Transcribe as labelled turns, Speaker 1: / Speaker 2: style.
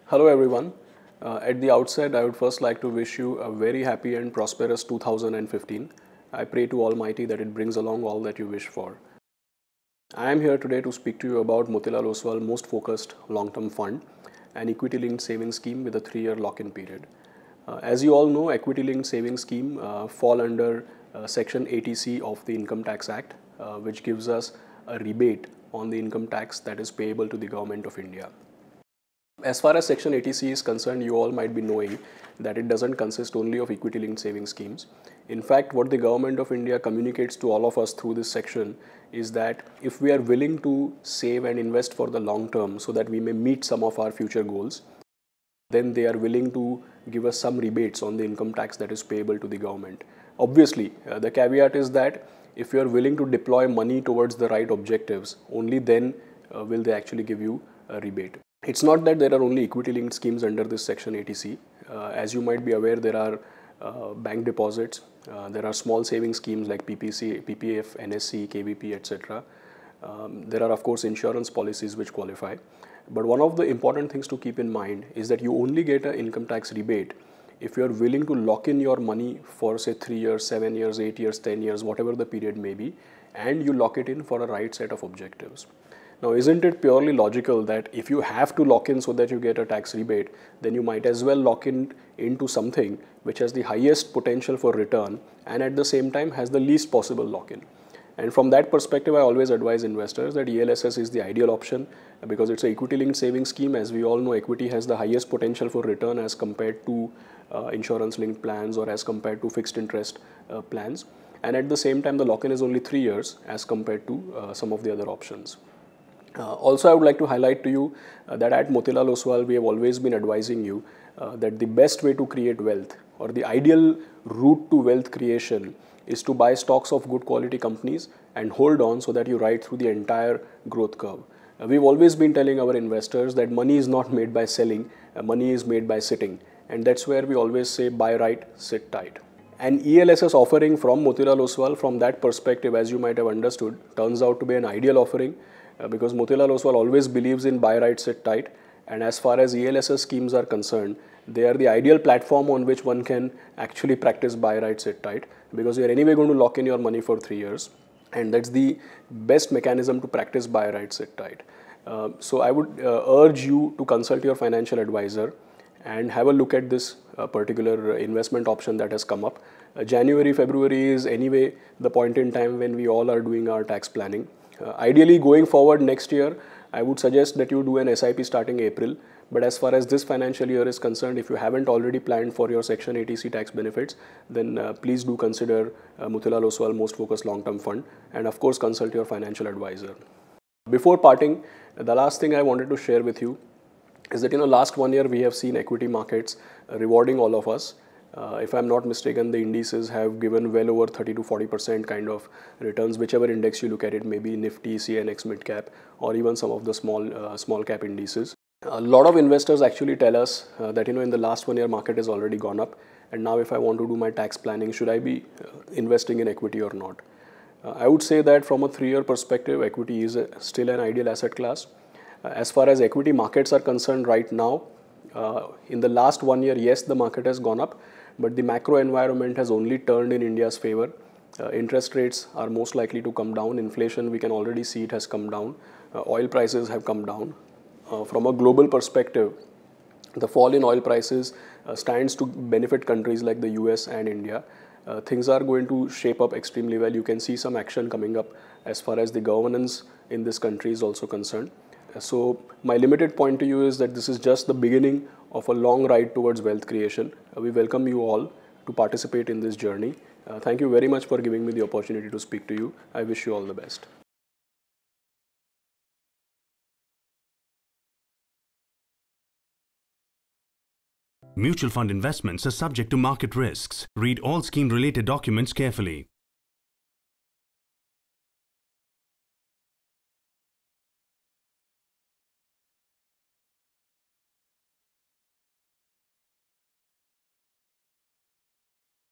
Speaker 1: Hello everyone. At the outset, I would first like to wish you a very happy and prosperous 2015. I pray to Almighty that it brings along all that you wish for. I am here today to speak to you about Motilal Oswal Most Focused Long-Term Fund, an equity-linked savings scheme with a 3-year lock-in period. As you all know, equity-linked savings scheme fall under Section 80C of the Income Tax Act, which gives us a rebate on the income tax that is payable to the Government of India. As far as Section 80C is concerned, you all might be knowing that it doesn't consist only of equity-linked savings schemes. In fact, what the Government of India communicates to all of us through this section is that if we are willing to save and invest for the long term so that we may meet some of our future goals, then they are willing to give us some rebates on the income tax that is payable to the government. Obviously, the caveat is that if you are willing to deploy money towards the right objectives, only then will they actually give you a rebate. It's not that there are only equity-linked schemes under this Section 80C. As you might be aware, there are bank deposits, there are small saving schemes like PPC, PPF, NSC, KVP, etc. There are of course insurance policies which qualify. But one of the important things to keep in mind is that you only get an income tax rebate if you are willing to lock in your money for say 3 years, 7 years, 8 years, 10 years, whatever the period may be, and you lock it in for a right set of objectives. Now, isn't it purely logical that if you have to lock in so that you get a tax rebate, then you might as well lock in into something which has the highest potential for return and at the same time has the least possible lock-in. And from that perspective, I always advise investors that ELSS is the ideal option because it's an equity-linked savings scheme. As we all know, equity has the highest potential for return as compared to insurance-linked plans or as compared to fixed interest plans. And at the same time, the lock-in is only 3 years as compared to some of the other options. Also, I would like to highlight to you that at Motilal Oswal, we have always been advising you that the best way to create wealth or the ideal route to wealth creation is to buy stocks of good quality companies and hold on so that you ride through the entire growth curve. We've always been telling our investors that money is not made by selling, money is made by sitting. And that's where we always say buy right, sit tight. An ELSS offering from Motilal Oswal from that perspective, as you might have understood, turns out to be an ideal offering because Motilal Oswal always believes in buy right, sit tight. And as far as ELSS schemes are concerned, they are the ideal platform on which one can actually practice buy right, sit tight because you are anyway going to lock in your money for 3 years. And that's the best mechanism to practice buy right, sit tight. So I would urge you to consult your financial advisor and have a look at this particular investment option that has come up. January, February is anyway the point in time when we all are doing our tax planning. Ideally, going forward next year, I would suggest that you do an SIP starting April. But as far as this financial year is concerned, if you haven't already planned for your Section 80C tax benefits, then please do consider Motilal Oswal Most Focused Long-Term Fund and of course consult your financial advisor. Before parting, the last thing I wanted to share with you is that last 1 year we have seen equity markets rewarding all of us. If I'm not mistaken, the indices have given well over 30 to 40% kind of returns, whichever index you look at it, maybe Nifty, CNX mid cap, or even some of the small cap indices. A lot of investors actually tell us that in the last 1 year market has already gone up, and now if I want to do my tax planning, should I be investing in equity or not? I would say that from a 3-year perspective, equity is still an ideal asset class. As far as equity markets are concerned right now, in the last 1 year, yes, the market has gone up, but the macro environment has only turned in India's favor. Interest rates are most likely to come down. Inflation, we can already see it has come down. Oil prices have come down. From a global perspective, the fall in oil prices stands to benefit countries like the US and India. Things are going to shape up extremely well. You can see some action coming up as far as the governance in this country is also concerned. So my limited point to you is that this is just the beginning of a long ride towards wealth creation. We welcome you all to participate in this journey. Thank you very much for giving me the opportunity to speak to you. I wish you all the best.
Speaker 2: Mutual fund investments are subject to market risks. Read all scheme-related documents carefully.